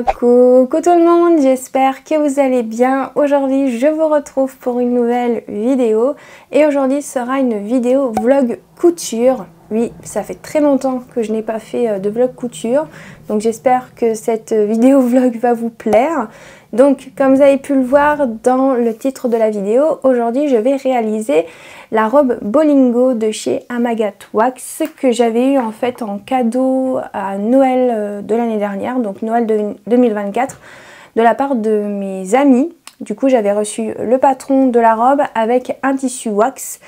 Coucou tout le monde, j'espère que vous allez bien. Aujourd'hui je vous retrouve pour une nouvelle vidéo et aujourd'hui sera une vidéo vlog couture. Oui, ça fait très longtemps que je n'ai pas fait de vlog couture, donc j'espère que cette vidéo vlog va vous plaire. Donc comme vous avez pu le voir dans le titre de la vidéo, aujourd'hui je vais réaliser la robe Bolingo de chez Amagat Wax que j'avais eu en fait en cadeau à Noël de l'année dernière, donc Noël 2024, de la part de mes amis. Du coup j'avais reçu le patron de la robe avec un tissu wax.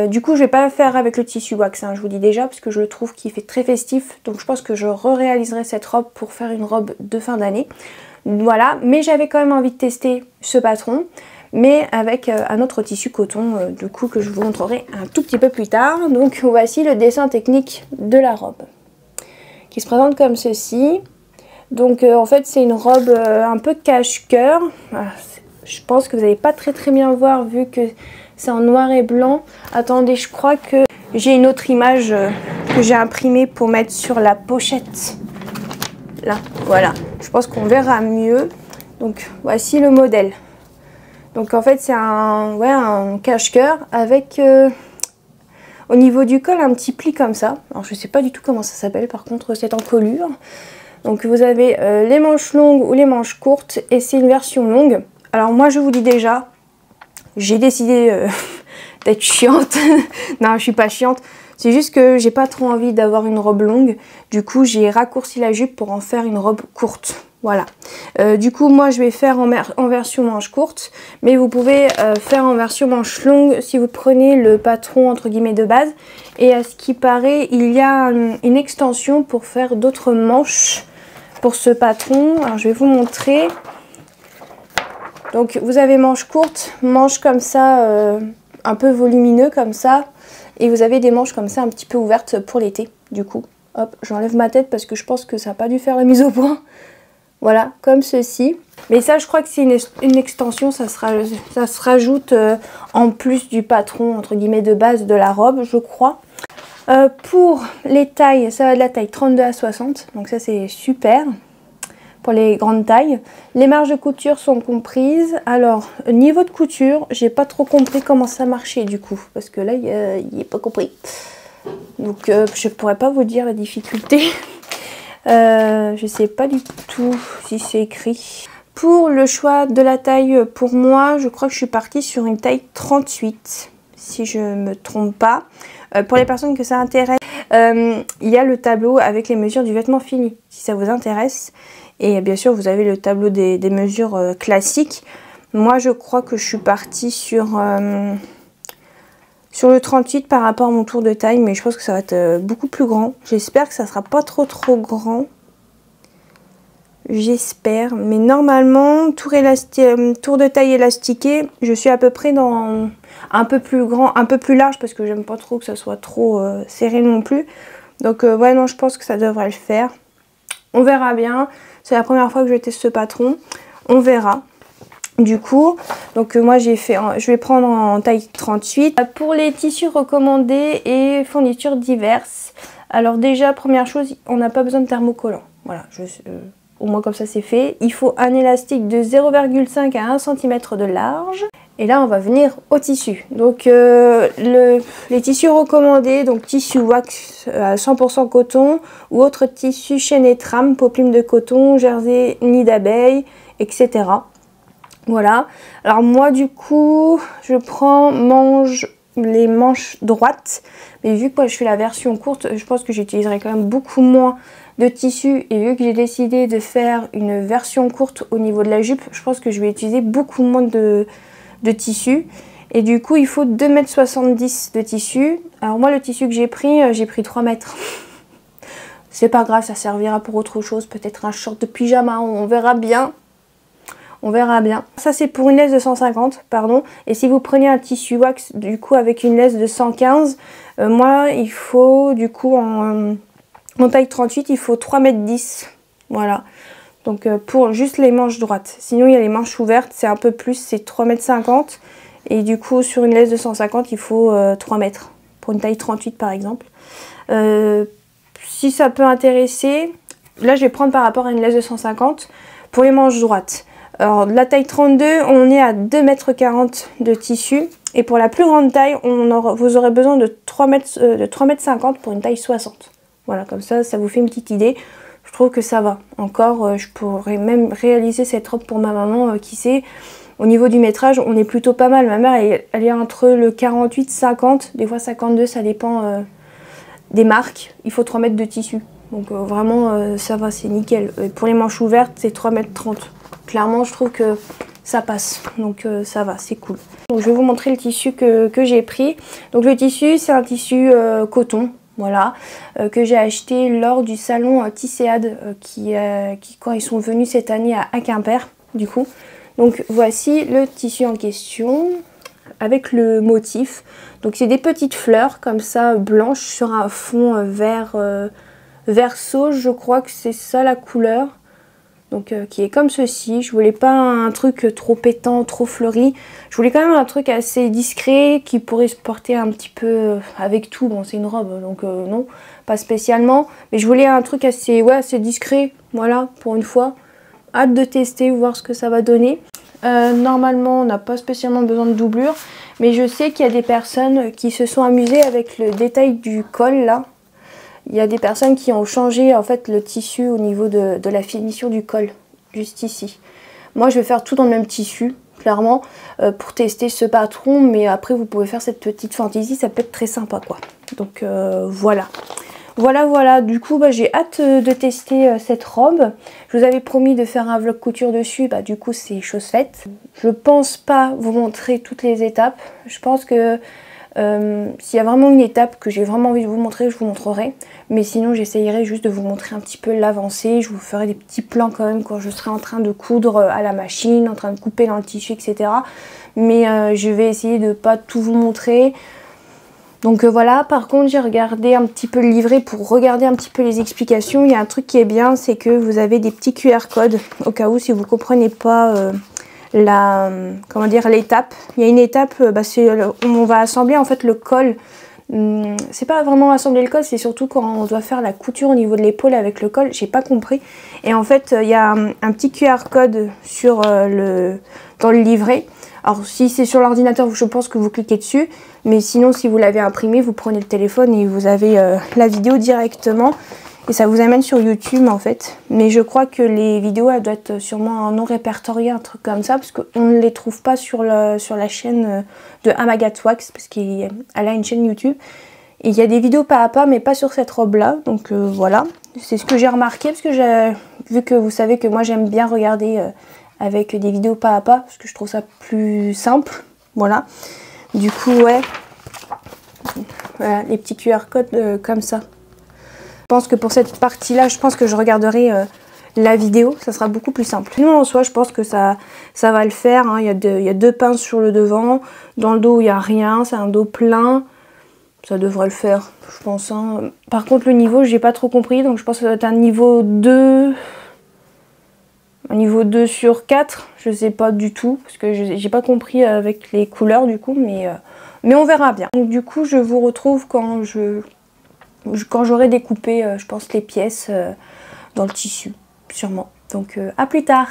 Du coup je vais pas la faire avec le tissu wax, hein, je vous dis déjà, parce que je le trouve qu'il fait très festif, donc je pense que je réaliserai cette robe pour faire une robe de fin d'année. Voilà, mais j'avais quand même envie de tester ce patron, mais avec un autre tissu coton, du coup que je vous montrerai un tout petit peu plus tard. Donc voici le dessin technique de la robe, qui se présente comme ceci. Donc en fait c'est une robe un peu cache-cœur. Je pense que vous n'allez pas très bien voir vu que c'est en noir et blanc. Attendez, je crois que j'ai une autre image que j'ai imprimée pour mettre sur la pochette. Là, voilà. Je pense qu'on verra mieux. Donc voici le modèle. Donc en fait c'est un cache-cœur avec au niveau du col un petit pli comme ça. Alors je sais pas du tout comment ça s'appelle, par contre c'est en colure. Donc vous avez les manches longues ou les manches courtes et c'est une version longue. Alors moi je vous dis déjà, j'ai décidé d'être chiante. Non, je suis pas chiante. C'est juste que j'ai pas trop envie d'avoir une robe longue. Du coup j'ai raccourci la jupe pour en faire une robe courte. Voilà. Du coup moi je vais faire en version manche courte. Mais vous pouvez faire en version manche longue si vous prenez le patron entre guillemets de base. Et à ce qui paraît il y a une extension pour faire d'autres manches pour ce patron. Alors je vais vous montrer. Donc vous avez manches courtes, manches comme ça, un peu volumineux comme ça. Et vous avez des manches comme ça un petit peu ouvertes pour l'été. Du coup, hop, j'enlève ma tête parce que je pense que ça n'a pas dû faire la mise au point. Voilà, comme ceci. Mais ça je crois que c'est une extension, ça se rajoute en plus du patron entre guillemets de base de la robe, je crois. Pour les tailles, ça va de la taille 32 à 60, donc ça c'est super. Pour les grandes tailles. Les marges de couture sont comprises. Alors, niveau de couture, j'ai pas trop compris comment ça marchait du coup. Parce que là, il n'est pas compris. Donc, je pourrais pas vous dire la difficulté. Je sais pas du tout si c'est écrit. Pour le choix de la taille, pour moi, je crois que je suis partie sur une taille 38. Si je me trompe pas. Pour les personnes que ça intéresse, il y a le tableau avec les mesures du vêtement fini. Si ça vous intéresse. Et bien sûr, vous avez le tableau des mesures classiques. Moi, je crois que je suis partie sur le 38 par rapport à mon tour de taille. Mais je pense que ça va être beaucoup plus grand. J'espère que ça sera pas trop grand. J'espère. Mais normalement, tour de taille élastiqué, je suis à peu près dans un peu plus grand, un peu plus large. Parce que j'aime pas trop que ça soit trop serré non plus. Donc, ouais, non, je pense que ça devrait le faire. On verra bien. C'est la première fois que je teste ce patron. On verra. Du coup, donc moi je vais prendre en taille 38. Pour les tissus recommandés et fournitures diverses. Alors déjà, première chose, on n'a pas besoin de thermocollant. Voilà, au moins comme ça c'est fait. Il faut un élastique de 0,5 à 1 cm de large. Et là on va venir au tissu. Donc les tissus recommandés, donc tissu wax à 100% coton ou autre tissu chaîne et trame, peau plume de coton, jersey, nid d'abeille, etc. Voilà. Alors moi du coup je prends les manches droites. Mais vu que moi je fais la version courte, je pense que j'utiliserai quand même beaucoup moins de tissu. Et vu que j'ai décidé de faire une version courte au niveau de la jupe, je pense que je vais utiliser beaucoup moins de tissu. Et du coup il faut 2,70 m de tissu. Alors moi le tissu que j'ai pris 3 mètres. C'est pas grave, ça servira pour autre chose, peut-être un short de pyjama, on verra bien. On verra bien. Ça c'est pour une laisse de 150, pardon. Et si vous prenez un tissu wax du coup avec une laisse de 115, moi il faut du coup en taille 38 il faut 3,10 m. Voilà. Donc pour juste les manches droites. Sinon il y a les manches ouvertes, c'est un peu plus, c'est 3,50 m. Et du coup sur une laisse de 150 il faut 3 mètres. Pour une taille 38 par exemple. Si ça peut intéresser, là je vais prendre par rapport à une laisse de 150 pour les manches droites. Alors de la taille 32, on est à 2,40 m de tissu. Et pour la plus grande taille, vous aurez besoin de 3,50 m pour une taille 60. Voilà, comme ça vous fait une petite idée. Je trouve que ça va. Encore, je pourrais même réaliser cette robe pour ma maman, qui sait. Au niveau du métrage, on est plutôt pas mal. Ma mère, elle est entre le 48, 50, des fois 52, ça dépend des marques. Il faut 3 mètres de tissu. Donc vraiment, ça va, c'est nickel. Et pour les manches ouvertes, c'est 3,30 m. Clairement, je trouve que ça passe. Donc ça va, c'est cool. Donc je vais vous montrer le tissu que j'ai pris. Donc le tissu, c'est un tissu coton. Voilà, que j'ai acheté lors du salon Tisséade quand ils sont venus cette année à Quimper, du coup. Donc voici le tissu en question avec le motif. Donc c'est des petites fleurs comme ça blanches sur un fond vert sauge, je crois que c'est ça la couleur. Donc qui est comme ceci. Je voulais pas un truc trop pétant, trop fleuri. Je voulais quand même un truc assez discret qui pourrait se porter un petit peu avec tout. Bon, c'est une robe, donc non, pas spécialement. Mais je voulais un truc assez discret, voilà, pour une fois. Hâte de tester, voir ce que ça va donner. Normalement, on n'a pas spécialement besoin de doublure. Mais je sais qu'il y a des personnes qui se sont amusées avec le détail du col, là. Il y a des personnes qui ont changé en fait le tissu au niveau de la finition du col, juste ici. Moi je vais faire tout dans le même tissu, clairement, pour tester ce patron, mais après vous pouvez faire cette petite fantaisie, ça peut être très sympa quoi. Donc voilà. Voilà, du coup j'ai hâte de tester cette robe. Je vous avais promis de faire un vlog couture dessus, du coup c'est chose faite. Je pense pas vous montrer toutes les étapes, je pense que s'il y a vraiment une étape que j'ai vraiment envie de vous montrer, je vous montrerai. Mais sinon j'essayerai juste de vous montrer un petit peu l'avancée. Je vous ferai des petits plans quand même quand je serai en train de coudre à la machine, en train de couper dans le tissu, etc. Mais je vais essayer de pas tout vous montrer. Donc voilà, par contre j'ai regardé un petit peu le livret pour regarder un petit peu les explications. Il y a un truc qui est bien, c'est que vous avez des petits QR codes au cas où si vous ne comprenez pas l'étape. Il y a une étape, on va assembler en fait le col. C'est pas vraiment assembler le col, c'est surtout quand on doit faire la couture au niveau de l'épaule avec le col, j'ai pas compris. Et en fait il y a un petit QR code dans le livret. Alors si c'est sur l'ordinateur, je pense que vous cliquez dessus, mais sinon si vous l'avez imprimé, vous prenez le téléphone et vous avez la vidéo directement. Et ça vous amène sur YouTube en fait. Mais je crois que les vidéos elles doivent être sûrement non répertoriées, un truc comme ça. Parce qu'on ne les trouve pas sur la chaîne de Amagat's Wax. Parce qu'elle a une chaîne YouTube. Et il y a des vidéos pas à pas mais pas sur cette robe là. Donc voilà. C'est ce que j'ai remarqué. Parce que vu que vous savez que moi j'aime bien regarder avec des vidéos pas à pas. Parce que je trouve ça plus simple. Voilà. Du coup ouais. Voilà les petits QR codes comme ça. Je pense que pour cette partie là, je pense que je regarderai la vidéo, ça sera beaucoup plus simple. Sinon en soi je pense que ça va le faire, hein. Il y a deux pinces sur le devant, dans le dos il n'y a rien, c'est un dos plein, ça devrait le faire je pense, hein. Par contre le niveau j'ai pas trop compris, donc je pense que ça doit être un niveau 2 sur 4, je sais pas du tout, parce que j'ai pas compris avec les couleurs du coup, mais on verra bien. Donc du coup je vous retrouve quand j'aurai découpé, je pense, les pièces dans le tissu, sûrement. Donc à plus tard.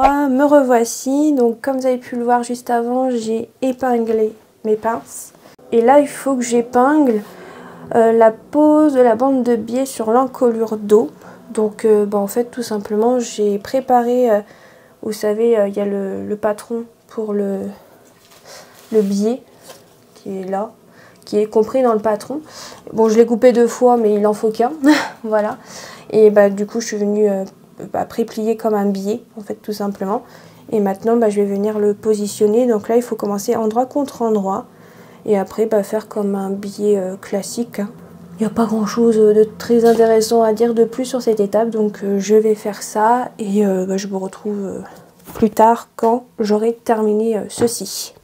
2023, me revoici. Donc comme vous avez pu le voir juste avant, j'ai épinglé mes pinces. Et là il faut que j'épingle la pose de la bande de biais sur l'encolure d'eau. Donc en fait tout simplement j'ai préparé, vous savez il y a le patron pour le biais qui est là, qui est compris dans le patron. Bon je l'ai coupé 2 fois mais il en faut qu'un, voilà. Et du coup je suis venue pré-plier comme un biais en fait tout simplement. Et maintenant je vais venir le positionner. Donc là il faut commencer endroit contre endroit. Et après faire comme un biais classique. Il n'y a pas grand chose de très intéressant à dire de plus sur cette étape. Donc je vais faire ça et je vous retrouve plus tard quand j'aurai terminé ceci.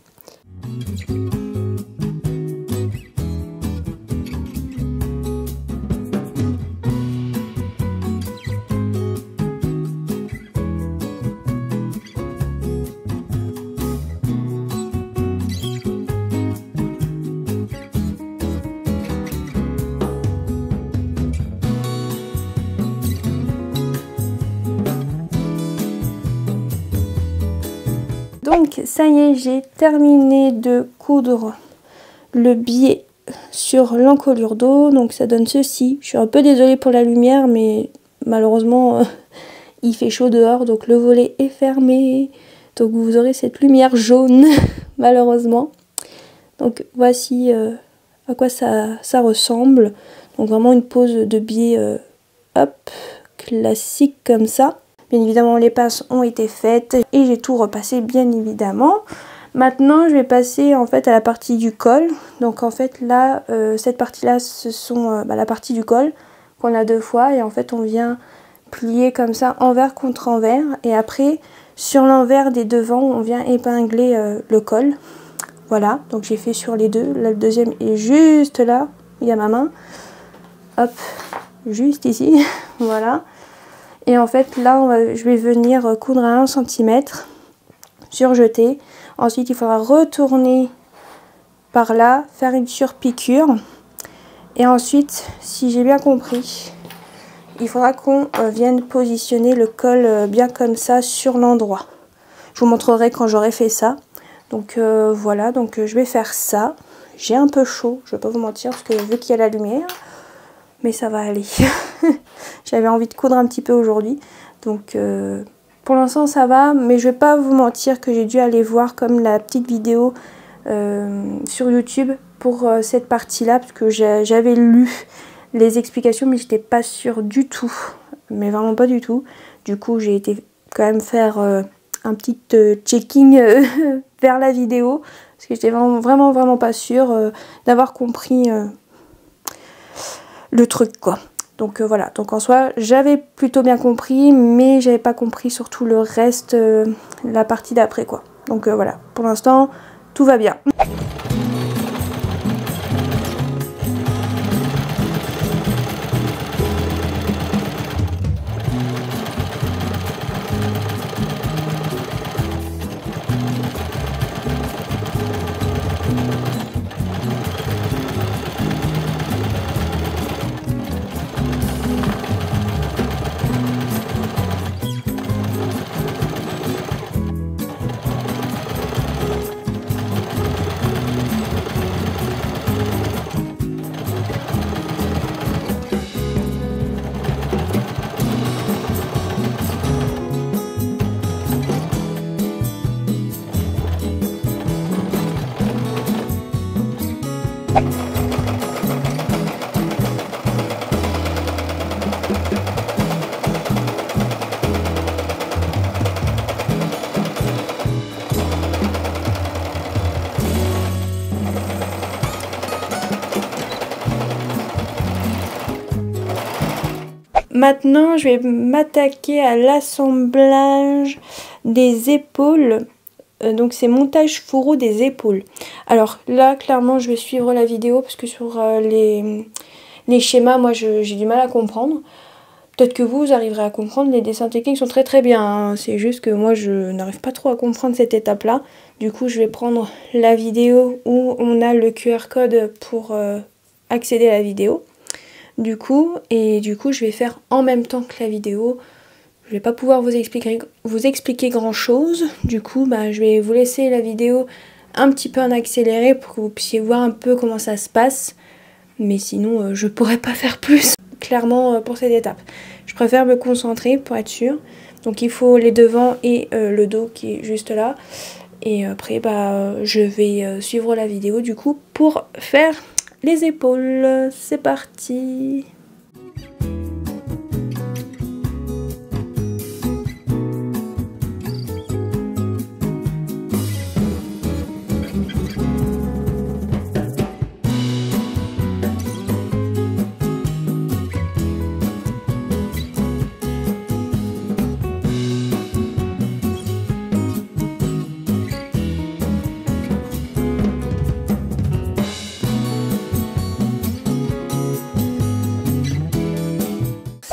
Donc ça y est, j'ai terminé de coudre le biais sur l'encolure d'eau. Donc ça donne ceci. Je suis un peu désolée pour la lumière, mais malheureusement il fait chaud dehors, donc le volet est fermé. Donc vous aurez cette lumière jaune malheureusement. Donc voici à quoi ça ressemble. Donc vraiment une pose de biais hop, classique comme ça. Bien évidemment les pinces ont été faites et j'ai tout repassé bien évidemment. Maintenant je vais passer en fait à la partie du col. Donc en fait là cette partie là ce sont la partie du col qu'on a 2 fois et en fait on vient plier comme ça envers contre envers et après sur l'envers des devants on vient épingler le col. Voilà, donc j'ai fait sur les deux. Là le deuxième est juste là, il y a ma main. Hop, juste ici, voilà. Et en fait là je vais venir coudre à 1 cm, surjeter. Ensuite il faudra retourner par là, faire une surpiqûre. Et ensuite, si j'ai bien compris, il faudra qu'on vienne positionner le col bien comme ça sur l'endroit. Je vous montrerai quand j'aurai fait ça. Donc voilà, donc je vais faire ça. J'ai un peu chaud, je vais pas vous mentir, parce que vu qu'il y a la lumière, mais ça va aller. J'avais envie de coudre un petit peu aujourd'hui. Donc pour l'instant ça va, mais je vais pas vous mentir que j'ai dû aller voir comme la petite vidéo sur YouTube pour cette partie-là, parce que j'avais lu les explications, mais j'étais pas sûre du tout. Mais vraiment pas du tout. Du coup j'ai été quand même faire un petit checking vers la vidéo, parce que j'étais vraiment pas sûre d'avoir compris le truc quoi. Donc voilà, donc en soi j'avais plutôt bien compris, mais j'avais pas compris surtout le reste, la partie d'après quoi. Donc voilà, pour l'instant tout va bien. Maintenant, je vais m'attaquer à l'assemblage des épaules. Donc c'est montage fourreau des épaules. Alors là, clairement, je vais suivre la vidéo parce que sur les schémas, moi, j'ai du mal à comprendre. Peut-être que vous arriverez à comprendre. Les dessins techniques sont très bien. Hein. C'est juste que moi, je n'arrive pas trop à comprendre cette étape-là. Du coup, je vais prendre la vidéo où on a le QR code pour accéder à la vidéo. Du coup, je vais faire en même temps que la vidéo. je vais pas pouvoir vous expliquer grand chose. Du coup, bah, je vais vous laisser la vidéo un petit peu en accéléré pour que vous puissiez voir un peu comment ça se passe. Mais sinon, je pourrais pas faire plus, clairement, pour cette étape. Je préfère me concentrer pour être sûre. Donc il faut les devants et le dos qui est juste là. Et après, bah, je vais suivre la vidéo du coup pour faire les épaules. C'est parti!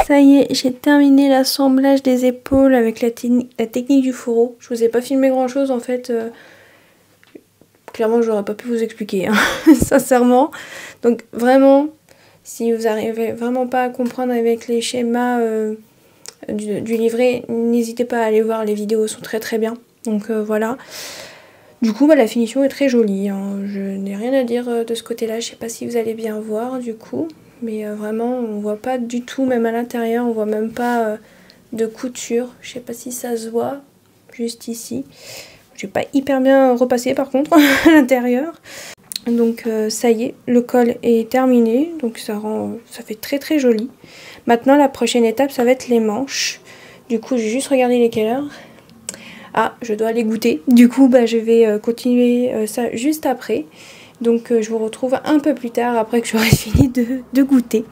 Ça y est, j'ai terminé l'assemblage des épaules avec la technique du fourreau. Je vous ai pas filmé grand chose en fait. Clairement, j'aurais pas pu vous expliquer, hein, sincèrement. Donc vraiment, si vous arrivez vraiment pas à comprendre avec les schémas du livret, n'hésitez pas à aller voir, les vidéos sont très très bien. Donc voilà. Du coup, bah, la finition est très jolie, hein. Je n'ai rien à dire de ce côté-là. Je sais pas si vous allez bien voir du coup. Mais vraiment, on voit pas du tout, même à l'intérieur, on voit même pas de couture. Je sais pas si ça se voit, juste ici. J'ai pas hyper bien repassé par contre à l'intérieur. Donc ça y est, le col est terminé. Donc ça fait très très joli. Maintenant, la prochaine étape, ça va être les manches. Du coup, j'ai juste regardé les quelle heure. Ah, je dois aller goûter. Du coup, bah, je vais continuer ça juste après. Donc je vous retrouve un peu plus tard après que j'aurai fini de goûter.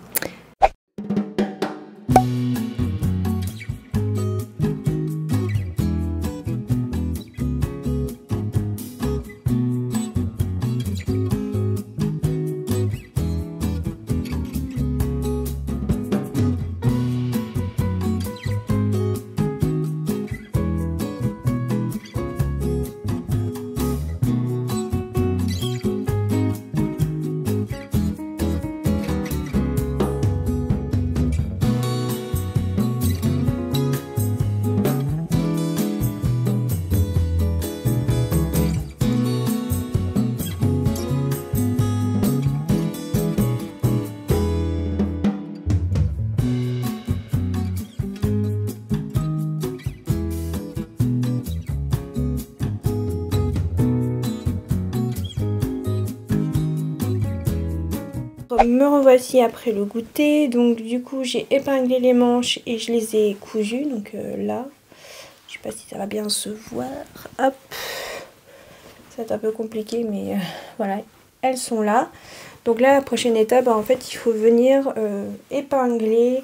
Me revoici après le goûter. Donc du coup j'ai épinglé les manches et je les ai cousues. Donc là, je sais pas si ça va bien se voir. Hop, ça va être un peu compliqué, mais voilà, elles sont là. Donc là, la prochaine étape, bah, en fait, il faut venir épingler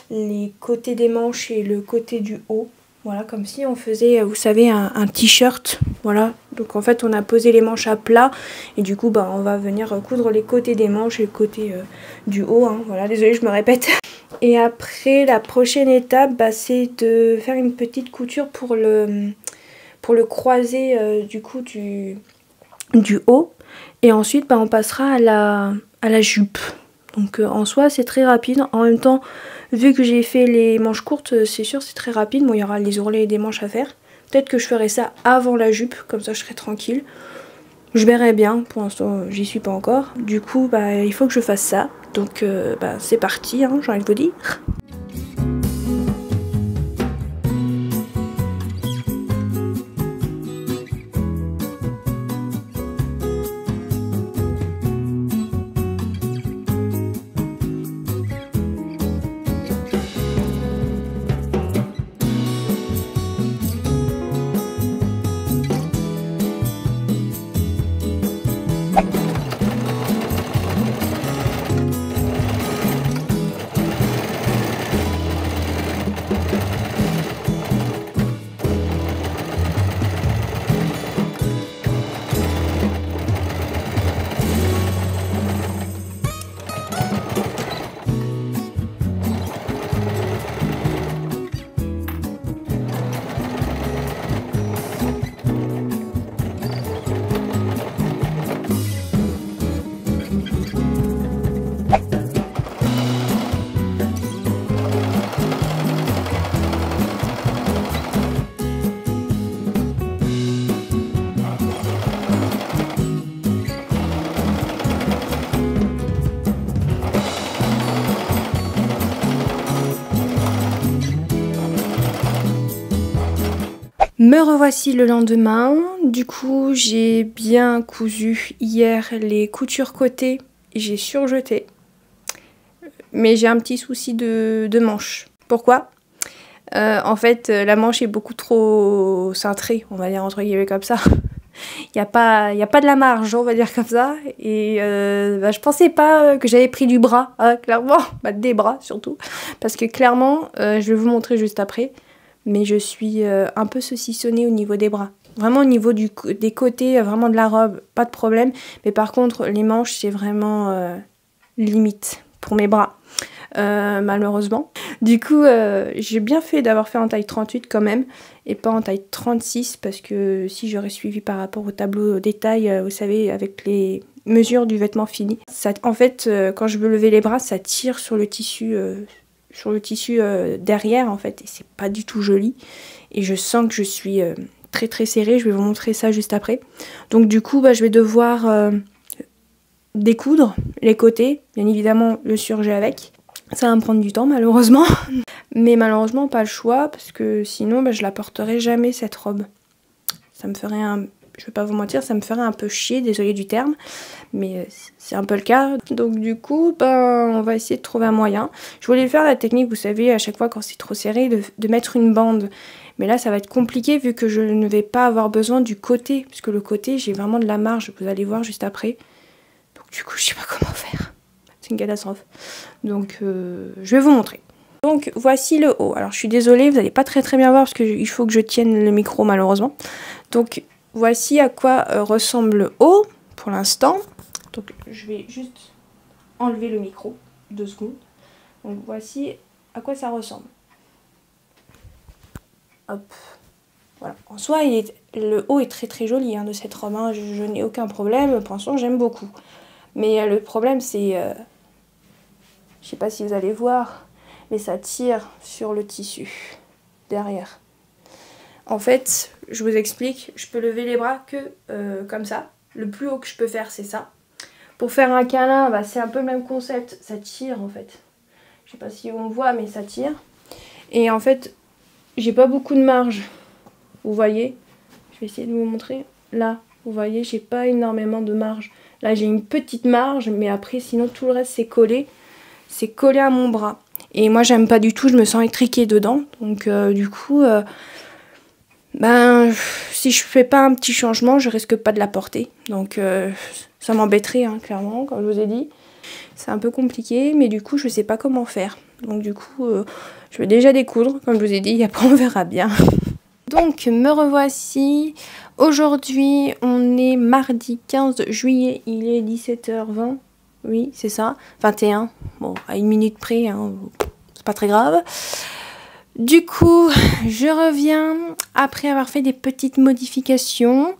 les côtés des manches et le côté du haut. Voilà, comme si on faisait, vous savez, un t-shirt. Voilà, donc en fait, on a posé les manches à plat. Et du coup, bah, on va venir coudre les côtés des manches et le côté du haut. Hein. Voilà, désolée, je me répète. Et après, la prochaine étape, bah, c'est de faire une petite couture pour le croisé du coup du haut. Et ensuite, bah, on passera à la jupe. Donc en soi, c'est très rapide. En même temps, vu que j'ai fait les manches courtes, c'est sûr, c'est très rapide. Bon, il y aura les ourlets et des manches à faire. Peut-être que je ferai ça avant la jupe, comme ça je serai tranquille. Je verrai bien, pour l'instant j'y suis pas encore. Du coup, bah, il faut que je fasse ça. Donc bah, c'est parti, hein, j'ai envie de vous dire. Me revoici le lendemain. Du coup, j'ai bien cousu hier les coutures côté. J'ai surjeté. Mais j'ai un petit souci de manche. Pourquoi ? En fait, la manche est beaucoup trop cintrée, on va dire entre guillemets comme ça. Il n'y a pas de la marge, on va dire comme ça. Et je pensais pas que j'avais pris du bras, clairement. Des bras surtout. Parce que clairement, je vais vous montrer juste après. Mais je suis un peu saucissonnée au niveau des bras. Vraiment au niveau des côtés, vraiment de la robe, pas de problème. Mais par contre, les manches, c'est vraiment limite pour mes bras. Malheureusement. Du coup, j'ai bien fait d'avoir fait en taille 38 quand même, et pas en taille 36, parce que si j'aurais suivi par rapport au tableau détail, vous savez, avec les mesures du vêtement fini, ça, en fait, quand je veux lever les bras, ça tire sur le tissu, derrière, en fait, et c'est pas du tout joli. Et je sens que je suis très très serrée, je vais vous montrer ça juste après. Donc du coup, je vais devoir découdre les côtés, bien évidemment le surjet avec. Ça va me prendre du temps malheureusement, mais malheureusement pas le choix parce que sinon je la porterai jamais cette robe. Ça me ferait je vais pas vous mentir, ça me ferait un peu chier, désolé du terme, mais c'est un peu le cas. Donc du coup, on va essayer de trouver un moyen. Je voulais faire la technique, vous savez, à chaque fois quand c'est trop serré, de mettre une bande. Mais là ça va être compliqué vu que je ne vais pas avoir besoin du côté, puisque le côté j'ai vraiment de la marge, vous allez voir juste après. Donc du coup je sais pas comment faire. C'est une catastrophe. Donc je vais vous montrer. Donc voici le haut. Alors je suis désolée, vous n'allez pas très bien voir parce qu'il faut que je tienne le micro malheureusement. Donc voici à quoi ressemble le haut pour l'instant. Donc je vais juste enlever le micro, 2 secondes. Donc voici à quoi ça ressemble. Hop. Voilà. En soi, le haut est très joli de cette robe. Hein. Je n'ai aucun problème. Pour l'instant, j'aime beaucoup. Mais le problème, c'est... je sais pas si vous allez voir, mais ça tire sur le tissu derrière. En fait, je vous explique, je peux lever les bras que comme ça. Le plus haut que je peux faire, c'est ça. Pour faire un câlin, c'est un peu le même concept. Ça tire en fait. Je sais pas si on voit, mais ça tire. Et en fait, j'ai pas beaucoup de marge. Vous voyez? Je vais essayer de vous montrer. Là, vous voyez, j'ai pas énormément de marge. Là, j'ai une petite marge, mais après, sinon, tout le reste, c'est collé. C'est collé à mon bras. Et moi, j'aime pas du tout, je me sens étriquée dedans. Donc, du coup, si je fais pas un petit changement, je risque pas de la porter. Donc, ça m'embêterait, clairement, comme je vous ai dit. C'est un peu compliqué, mais du coup, je sais pas comment faire. Donc, du coup, je vais déjà découdre, comme je vous ai dit, et après, on verra bien. Donc, me revoici. Aujourd'hui, on est mardi 15 juillet, il est 17h20. Oui, c'est ça. 21. Bon, à 1 minute près, c'est pas très grave. Du coup, je reviens après avoir fait des petites modifications.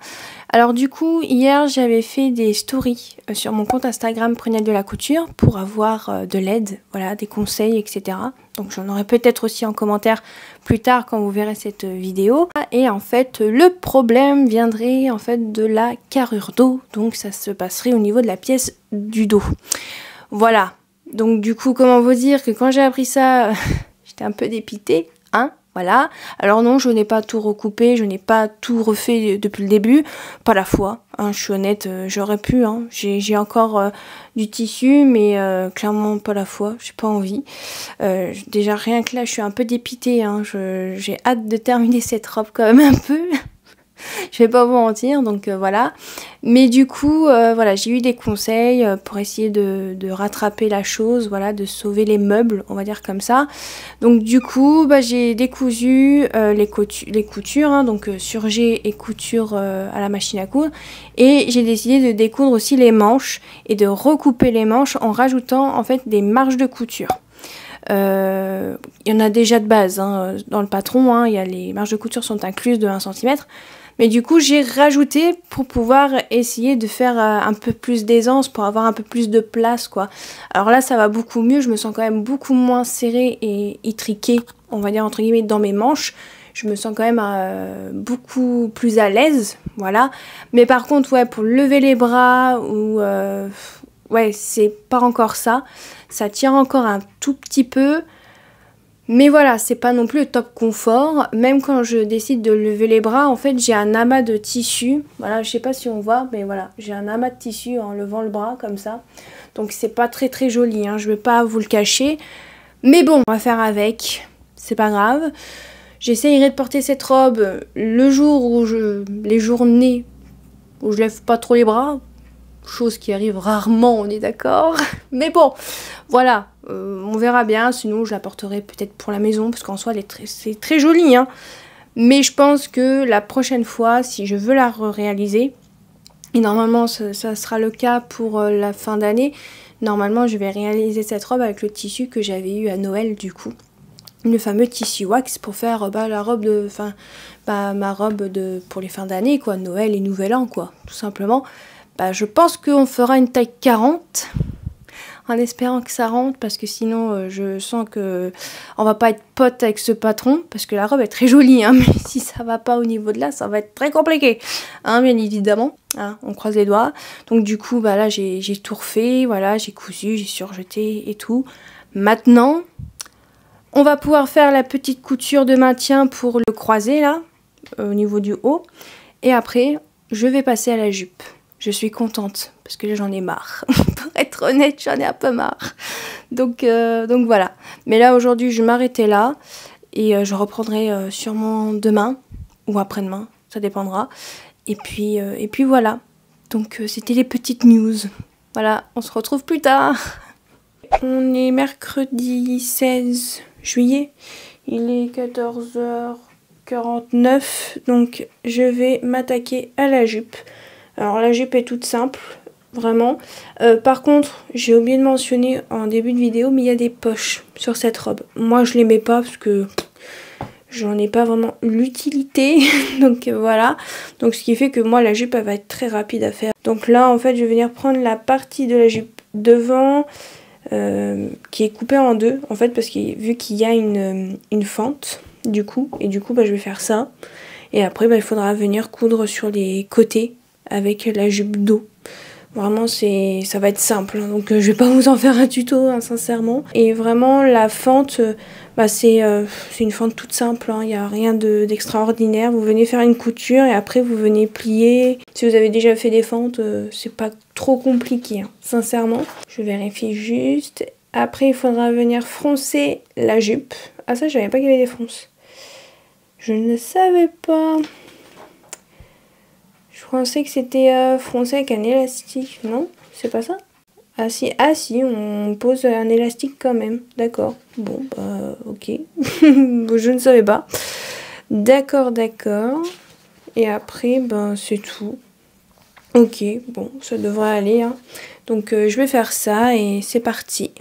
Alors du coup, hier, j'avais fait des stories sur mon compte Instagram Prunelle de la couture pour avoir de l'aide, voilà, des conseils, etc. Donc j'en aurai peut-être aussi en commentaire plus tard quand vous verrez cette vidéo. Et en fait, le problème viendrait en fait de la carrure dos. Donc ça se passerait au niveau de la pièce du dos. Voilà. Donc du coup, comment vous dire que quand j'ai appris ça, j'étais un peu dépitée, Voilà. Alors non, je n'ai pas tout recoupé, je n'ai pas tout refait depuis le début. Pas la fois, je suis honnête, j'aurais pu. J'ai encore du tissu, mais clairement pas la fois, j'ai pas envie. Déjà rien que là, je suis un peu dépitée. J'ai hâte de terminer cette robe quand même un peu. Je vais pas vous mentir, donc voilà. Mais du coup, voilà, j'ai eu des conseils pour essayer de rattraper la chose, voilà, de sauver les meubles, on va dire comme ça. Donc du coup, j'ai décousu les coutures, donc surjet et couture à la machine à coudre. Et j'ai décidé de découdre aussi les manches et de recouper les manches en rajoutant en fait des marges de couture. Il y en a déjà de base dans le patron, les marges de couture sont incluses de 1 cm. Mais du coup, j'ai rajouté pour pouvoir essayer de faire un peu plus d'aisance, pour avoir un peu plus de place, quoi. Alors là, ça va beaucoup mieux. Je me sens quand même beaucoup moins serrée et étriquée, on va dire, entre guillemets, dans mes manches. Je me sens quand même beaucoup plus à l'aise, voilà. Mais par contre, ouais, pour lever les bras, ouais, c'est pas encore ça. Ça tient encore un tout petit peu. Mais voilà, c'est pas non plus le top confort. Même quand je décide de lever les bras, en fait, j'ai un amas de tissu. Voilà, je sais pas si on voit, mais voilà, j'ai un amas de tissu en levant le bras comme ça. Donc c'est pas très joli, hein, je vais pas vous le cacher. Mais bon, on va faire avec, c'est pas grave. J'essayerai de porter cette robe le jour où les journées où je lève pas trop les bras. Chose qui arrive rarement, on est d'accord. Mais bon, voilà, on verra bien. Sinon, je la porterai peut-être pour la maison, parce qu'en soi, c'est très joli. Hein. Mais je pense que la prochaine fois, si je veux la réaliser, et normalement, ça sera le cas pour la fin d'année, normalement, je vais réaliser cette robe avec le tissu que j'avais eu à Noël, du coup. Le fameux tissu wax pour faire la robe de... Enfin, ma robe pour les fins d'année, quoi. Noël et Nouvel An, quoi, tout simplement. Je pense qu'on fera une taille 40 en espérant que ça rentre parce que sinon je sens que on va pas être pote avec ce patron parce que la robe est très jolie hein, mais si ça va pas au niveau de là ça va être très compliqué hein, bien évidemment hein, on croise les doigts. Donc du coup là j'ai tout refait, voilà, j'ai cousu, j'ai surjeté et tout. Maintenant on va pouvoir faire la petite couture de maintien pour le croisé là au niveau du haut et après je vais passer à la jupe. Je suis contente parce que là j'en ai marre. Pour être honnête, j'en ai un peu marre. Donc voilà. Mais là aujourd'hui je m'arrêtais là et je reprendrai sûrement demain ou après-demain, ça dépendra. Et puis voilà. Donc c'était les petites news. Voilà, on se retrouve plus tard. On est mercredi 16 juillet. Il est 14h49. Donc je vais m'attaquer à la jupe. Alors la jupe est toute simple, vraiment. Par contre, j'ai oublié de mentionner en début de vidéo, mais il y a des poches sur cette robe. Moi, je les mets pas parce que j'en ai pas vraiment l'utilité. Donc voilà. Donc ce qui fait que moi, la jupe, elle va être très rapide à faire. Donc là, en fait, je vais venir prendre la partie de la jupe devant qui est coupée en deux. En fait, parce que vu qu'il y a une fente, du coup, et du coup, je vais faire ça. Et après, il faudra venir coudre sur les côtés avec la jupe dos. Vraiment ça va être simple hein, donc je vais pas vous en faire un tuto hein, sincèrement. Et vraiment la fente c'est une fente toute simple, il n'y a rien d'extraordinaire. Vous venez faire une couture et après vous venez plier. Si vous avez déjà fait des fentes, c'est pas trop compliqué hein, sincèrement. Je vérifie juste. Après il faudra venir froncer la jupe. Ah ça je savais pas qu'il y avait des fronces. Je ne savais pas. Je pensais que c'était froncé avec un élastique. Non, c'est pas ça? Ah si, on pose un élastique quand même. D'accord. Bon, ok. Je ne savais pas. D'accord. Et après, c'est tout. Ok, bon, ça devrait aller. Hein. Donc, je vais faire ça et c'est parti.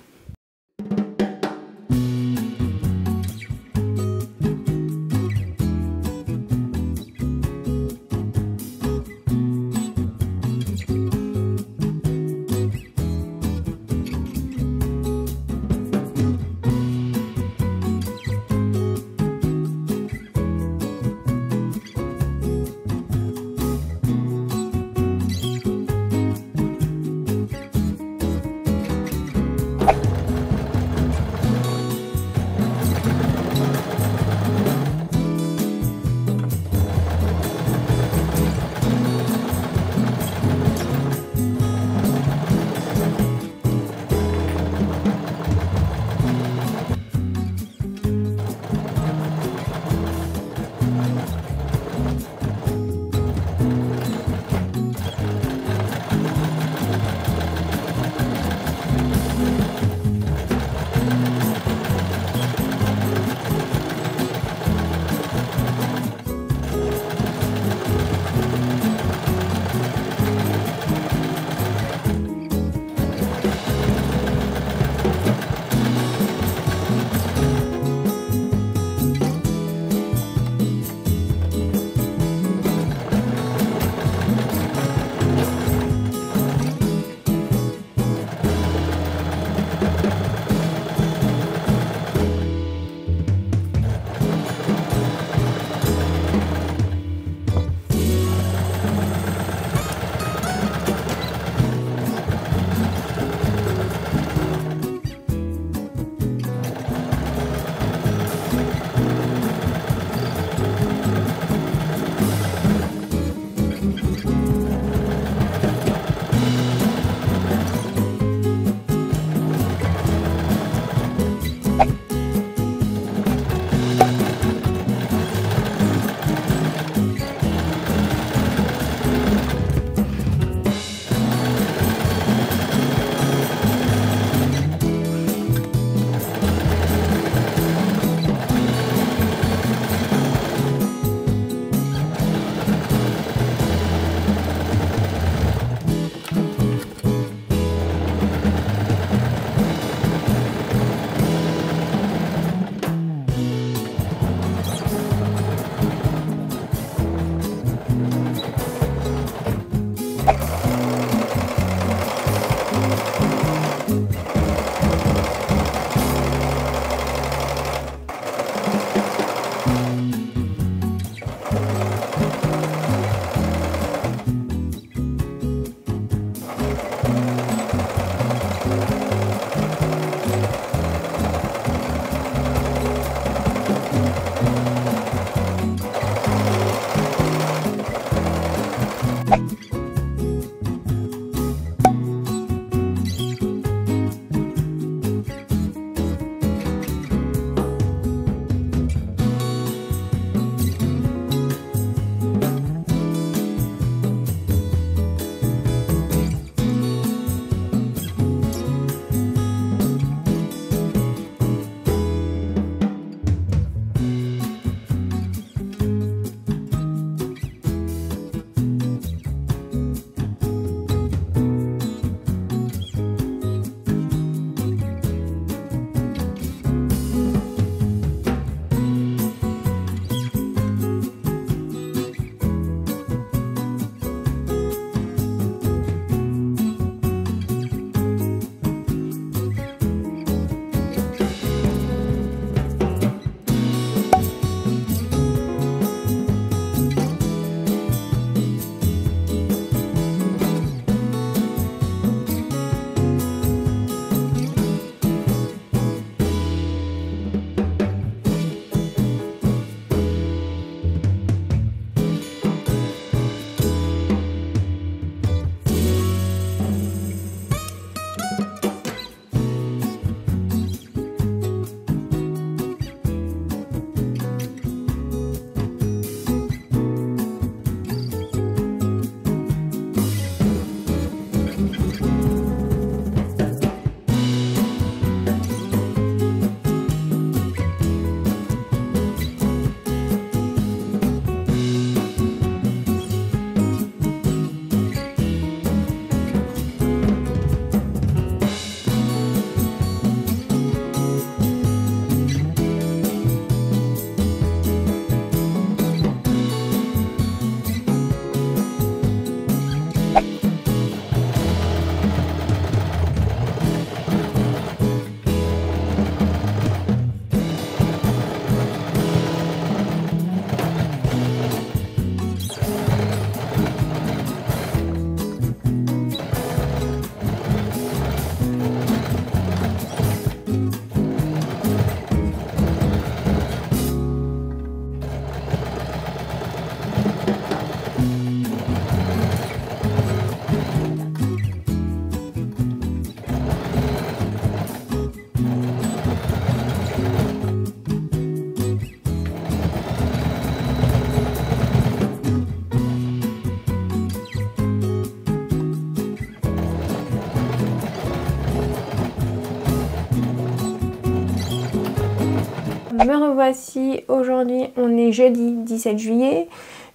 Me revoici, aujourd'hui on est jeudi 17 juillet.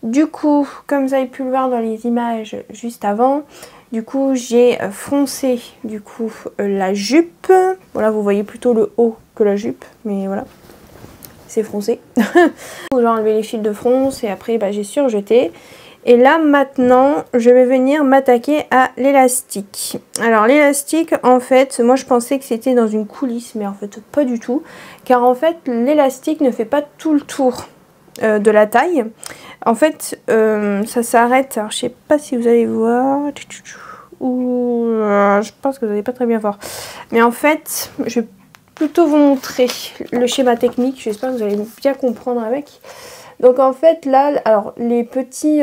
Du coup, comme vous avez pu le voir dans les images juste avant, du coup j'ai froncé la jupe. Voilà, vous voyez plutôt le haut que la jupe, mais voilà, c'est froncé. J'ai enlevé les fils de fronce et après j'ai surjeté. Et là maintenant je vais venir m'attaquer à l'élastique. Alors l'élastique, en fait, moi je pensais que c'était dans une coulisse, mais en fait pas du tout. Car en fait l'élastique ne fait pas tout le tour de la taille. En fait ça s'arrête, alors je sais pas si vous allez voir, ou je pense que vous n'allez pas très bien voir. Mais en fait je vais plutôt vous montrer le schéma technique, j'espère que vous allez bien comprendre avec. Donc en fait là, alors les petits,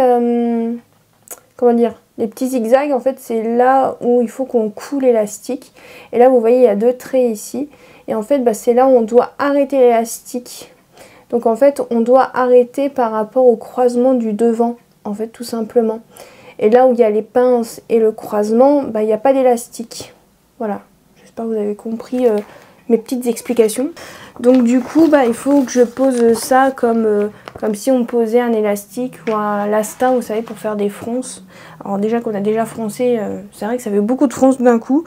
comment dire, les petits zigzags, en fait c'est là où il faut qu'on coule l'élastique. Et là vous voyez il y a deux traits ici. Et en fait c'est là où on doit arrêter l'élastique. Donc en fait on doit arrêter par rapport au croisement du devant, en fait tout simplement. Et là où il y a les pinces et le croisement, il n'y a pas d'élastique. Voilà, j'espère que vous avez compris mes petites explications. Donc du coup il faut que je pose ça comme si on posait un élastique ou un lastin, vous savez, pour faire des fronces. Alors déjà qu'on a déjà froncé, c'est vrai que ça fait beaucoup de fronces d'un coup.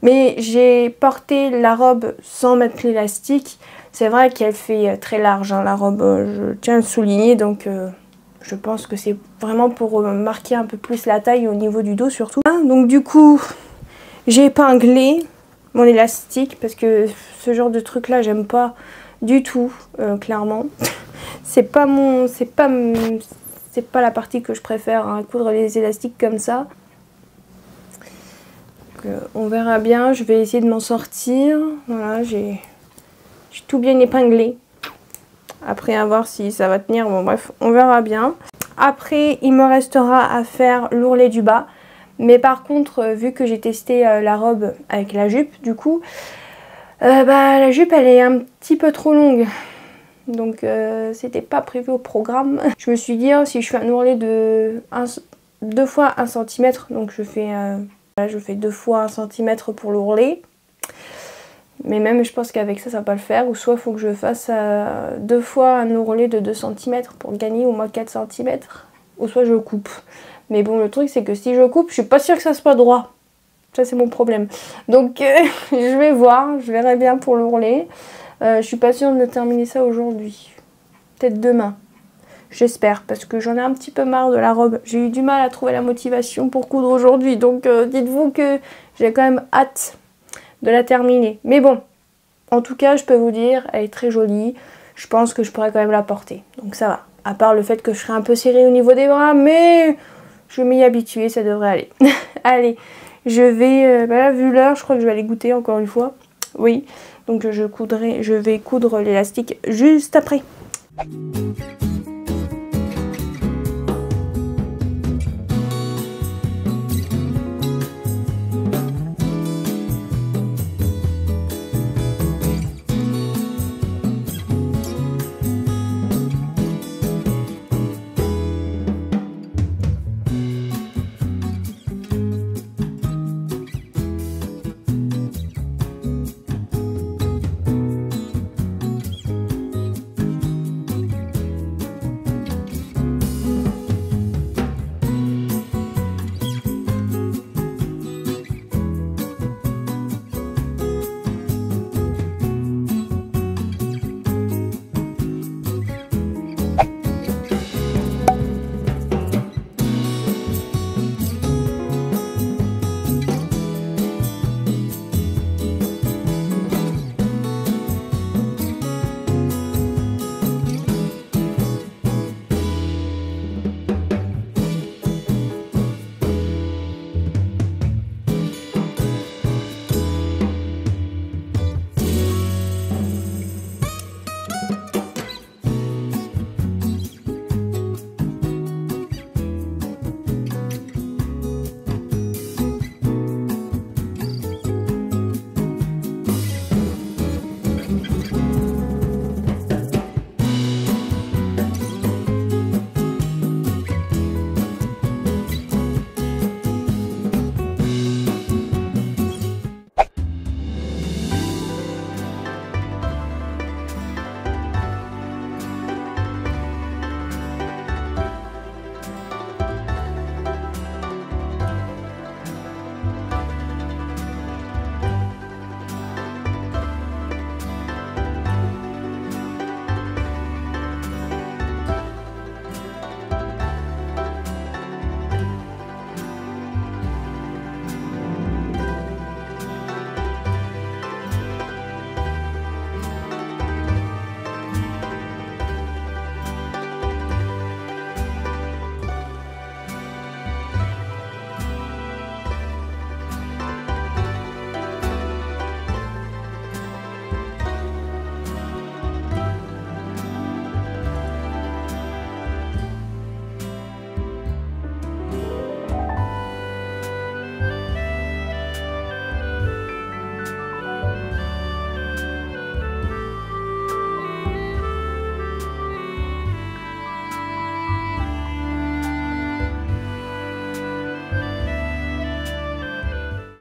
Mais j'ai porté la robe sans mettre l'élastique. C'est vrai qu'elle fait très large, hein, la robe, je tiens à le souligner. Donc je pense que c'est vraiment pour marquer un peu plus la taille au niveau du dos surtout. Donc du coup j'ai épinglé mon élastique parce que ce genre de truc là j'aime pas du tout, clairement. C'est pas la partie que je préfère, hein, coudre les élastiques comme ça. Donc, on verra bien, je vais essayer de m'en sortir. Voilà, j'ai tout bien épinglé. Après à voir si ça va tenir, bon bref, on verra bien. Après il me restera à faire l'ourlet du bas. Mais par contre, vu que j'ai testé la robe avec la jupe, du coup, la jupe elle est un petit peu trop longue. Donc c'était pas prévu au programme. Je me suis dit, oh, si je fais un ourlet de 2 fois 1 cm, donc je fais 2 fois 1 cm pour l'ourlet. Mais même je pense qu'avec ça, ça va pas le faire. Ou soit il faut que je fasse 2 fois un ourlet de 2 cm pour gagner au moins 4 cm. Ou soit je coupe. Mais bon, le truc c'est que si je coupe, je suis pas sûre que ça soit droit. Ça c'est mon problème. Donc je vais voir, je verrai bien pour l'ourlet. Je suis pas sûre de terminer ça aujourd'hui. Peut-être demain. J'espère, parce que j'en ai un petit peu marre de la robe. J'ai eu du mal à trouver la motivation pour coudre aujourd'hui. Donc dites-vous que j'ai quand même hâte de la terminer. Mais bon, en tout cas, je peux vous dire, elle est très jolie. Je pense que je pourrais quand même la porter. Donc ça va. À part le fait que je serai un peu serrée au niveau des bras, mais je vais m'y habituer, ça devrait aller. Allez, je vais, là, vu l'heure, je crois que je vais aller goûter encore une fois. Oui, donc je vais coudre l'élastique juste après.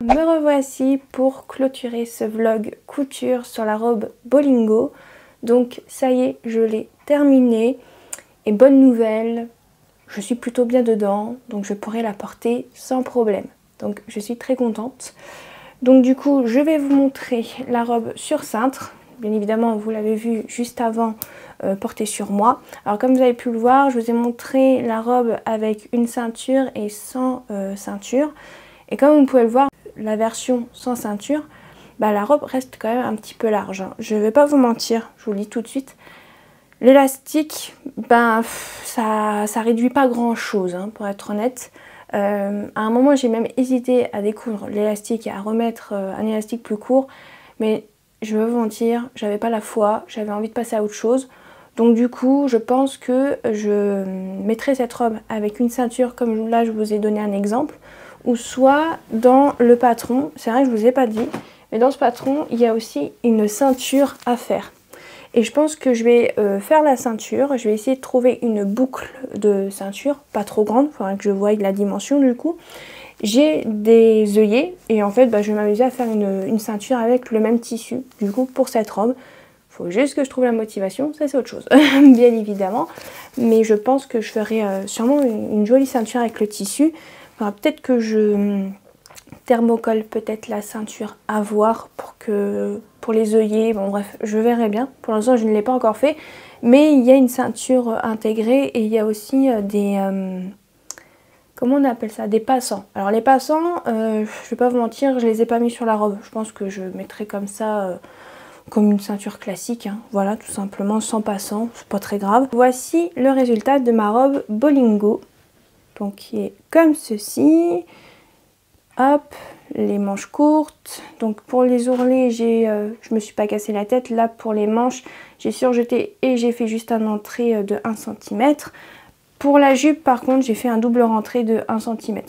Me revoici pour clôturer ce vlog couture sur la robe Bolingo. Donc ça y est, je l'ai terminé. Et bonne nouvelle, je suis plutôt bien dedans, donc je pourrai la porter sans problème. Donc je suis très contente. Donc du coup, je vais vous montrer la robe sur cintre. Bien évidemment, vous l'avez vu juste avant, portée sur moi. Alors comme vous avez pu le voir, je vous ai montré la robe avec une ceinture et sans ceinture. Et comme vous pouvez le voir, la version sans ceinture bah la robe reste quand même un petit peu large, hein. Je vais pas vous mentir, je vous le dis tout de suite. L'élastique, ben ça réduit pas grand chose, hein, pour être honnête. À un moment j'ai même hésité à découdre l'élastique et à remettre un élastique plus court, mais je vais vous mentir, j'avais pas la foi, j'avais envie de passer à autre chose. Donc du coup je pense que je mettrai cette robe avec une ceinture comme là je vous ai donné un exemple, ou soit dans le patron, c'est vrai que je vous ai pas dit, mais dans ce patron il y a aussi une ceinture à faire. Et je pense que je vais faire la ceinture, je vais essayer de trouver une boucle de ceinture, pas trop grande, il faudra que je voie la dimension du coup. J'ai des œillets et en fait bah, je vais m'amuser à faire une ceinture avec le même tissu du coup pour cette robe. Il faut juste que je trouve la motivation, ça c'est autre chose, bien évidemment. Mais je pense que je ferai sûrement une jolie ceinture avec le tissu. Enfin, peut-être que je thermocolle peut-être la ceinture à voir pour les œillets, bon bref, je verrai bien. Pour l'instant je ne l'ai pas encore fait, mais il y a une ceinture intégrée et il y a aussi des... comment on appelle ça? Des passants. Alors les passants, je vais pas vous mentir, je les ai pas mis sur la robe. Je pense que je mettrai comme ça, comme une ceinture classique, hein. Voilà, tout simplement, sans passants, c'est pas très grave. Voici le résultat de ma robe Bolingo, donc qui est comme ceci. Hop, les manches courtes. Donc pour les ourlets, je me suis pas cassé la tête. Là pour les manches, j'ai surjeté et j'ai fait juste un entrée de 1 cm. Pour la jupe par contre, j'ai fait un double rentré de 1 cm.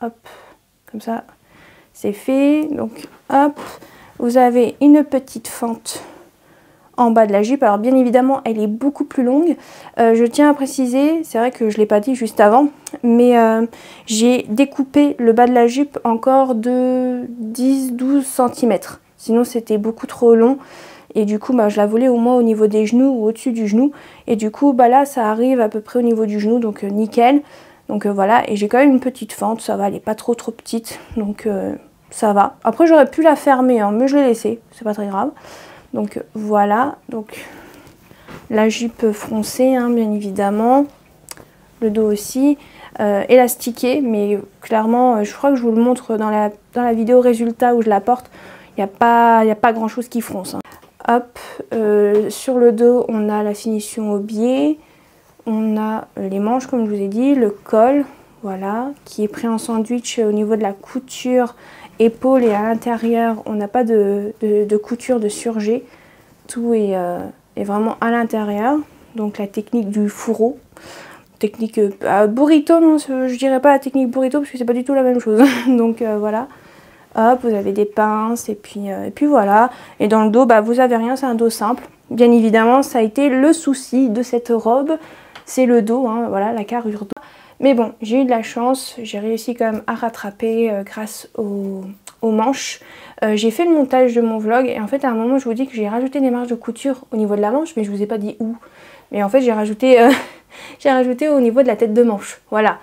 Hop, comme ça, c'est fait. Donc hop, vous avez une petite fente en bas de la jupe. Alors bien évidemment elle est beaucoup plus longue, je tiens à préciser, c'est vrai que je ne l'ai pas dit juste avant, mais j'ai découpé le bas de la jupe encore de 10-12 cm, sinon c'était beaucoup trop long et du coup bah, je la voulais au moins au niveau des genoux ou au-dessus du genou, et du coup bah, là ça arrive à peu près au niveau du genou, donc nickel. Donc voilà, et j'ai quand même une petite fente, ça va, elle n'est pas trop petite, donc ça va. Après j'aurais pu la fermer, hein, mais je l'ai laissée, c'est pas très grave. Donc voilà, donc la jupe froncée, hein, bien évidemment, le dos aussi, élastiqué, mais clairement, je crois que je vous le montre dans la vidéo résultat où je la porte, il n'y a pas grand chose qui fronce, hein. Hop, sur le dos, on a la finition au biais, on a les manches comme je vous ai dit, le col, voilà, qui est pris en sandwich au niveau de la couture épaule, et à l'intérieur on n'a pas de couture de surjet, tout est vraiment à l'intérieur. Donc la technique du fourreau, technique burrito, non, je dirais pas la technique burrito parce que c'est pas du tout la même chose. Donc voilà, hop, vous avez des pinces et puis voilà. Et dans le dos, bah, vous avez rien, c'est un dos simple. Bien évidemment, ça a été le souci de cette robe, c'est le dos, hein, voilà, la carrure dos. Mais bon, j'ai eu de la chance, j'ai réussi quand même à rattraper grâce aux manches. J'ai fait le montage de mon vlog et en fait à un moment je vous dis que j'ai rajouté des marges de couture au niveau de la manche, mais je vous ai pas dit où. Mais en fait j'ai rajouté, j'ai rajouté au niveau de la tête de manche, voilà.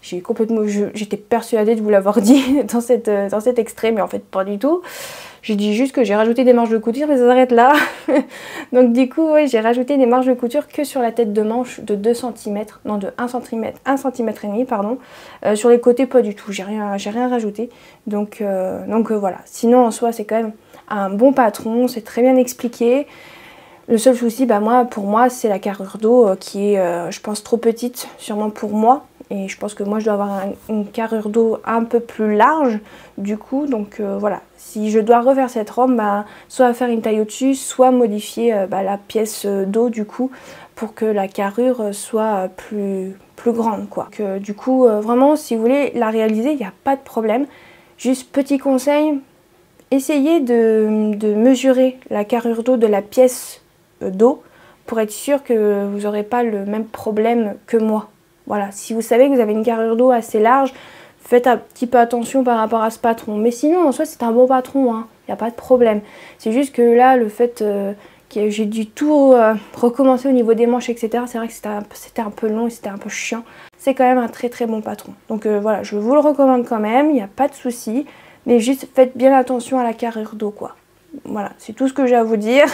J'étais persuadée de vous l'avoir dit dans cet extrait, mais en fait pas du tout. J'ai dit juste que j'ai rajouté des marges de couture et ça s'arrête là. Donc du coup, ouais, j'ai rajouté des marges de couture que sur la tête de manche de 2 cm, non de 1 cm, 1 cm et demi, pardon. Sur les côtés, pas du tout, j'ai rien rajouté. Donc voilà. Sinon, en soi, c'est quand même un bon patron, c'est très bien expliqué. Le seul souci, bah pour moi, c'est la carrure dos qui est, je pense, trop petite, sûrement pour moi. Et je pense que moi, je dois avoir une carrure dos un peu plus large, du coup. Donc voilà, si je dois refaire cette robe, bah, soit faire une taille au-dessus, soit modifier la pièce dos, du coup, pour que la carrure soit plus grande, quoi. Donc, du coup, vraiment, si vous voulez la réaliser, il n'y a pas de problème. Juste petit conseil, essayez de mesurer la carrure dos de la pièce dos pour être sûr que vous n'aurez pas le même problème que moi. Voilà, si vous savez que vous avez une carrure dos assez large, faites un petit peu attention par rapport à ce patron. Mais sinon, en soi, c'est un bon patron, hein. Il n'y a pas de problème. C'est juste que là, le fait que j'ai dû tout recommencer au niveau des manches, etc., c'est vrai que c'était un peu long et c'était un peu chiant. C'est quand même un très très bon patron. Donc voilà, je vous le recommande quand même, il n'y a pas de souci. Mais juste faites bien attention à la carrure dos, quoi. Voilà, c'est tout ce que j'ai à vous dire.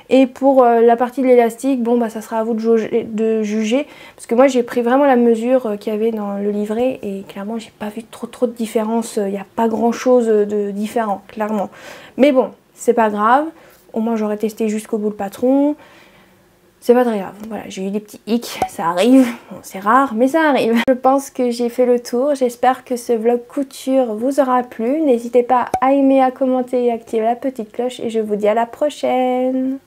Et pour la partie de l'élastique, bon bah ça sera à vous de juger. Parce que moi j'ai pris vraiment la mesure qu'il y avait dans le livret. Et clairement j'ai pas vu trop de différence. Il n'y a pas grand chose de différent, clairement. Mais bon, c'est pas grave. Au moins j'aurais testé jusqu'au bout le patron. C'est pas très grave, voilà, j'ai eu des petits hicks, ça arrive, bon, c'est rare, mais ça arrive. Je pense que j'ai fait le tour, j'espère que ce vlog couture vous aura plu. N'hésitez pas à aimer, à commenter et à activer la petite cloche et je vous dis à la prochaine.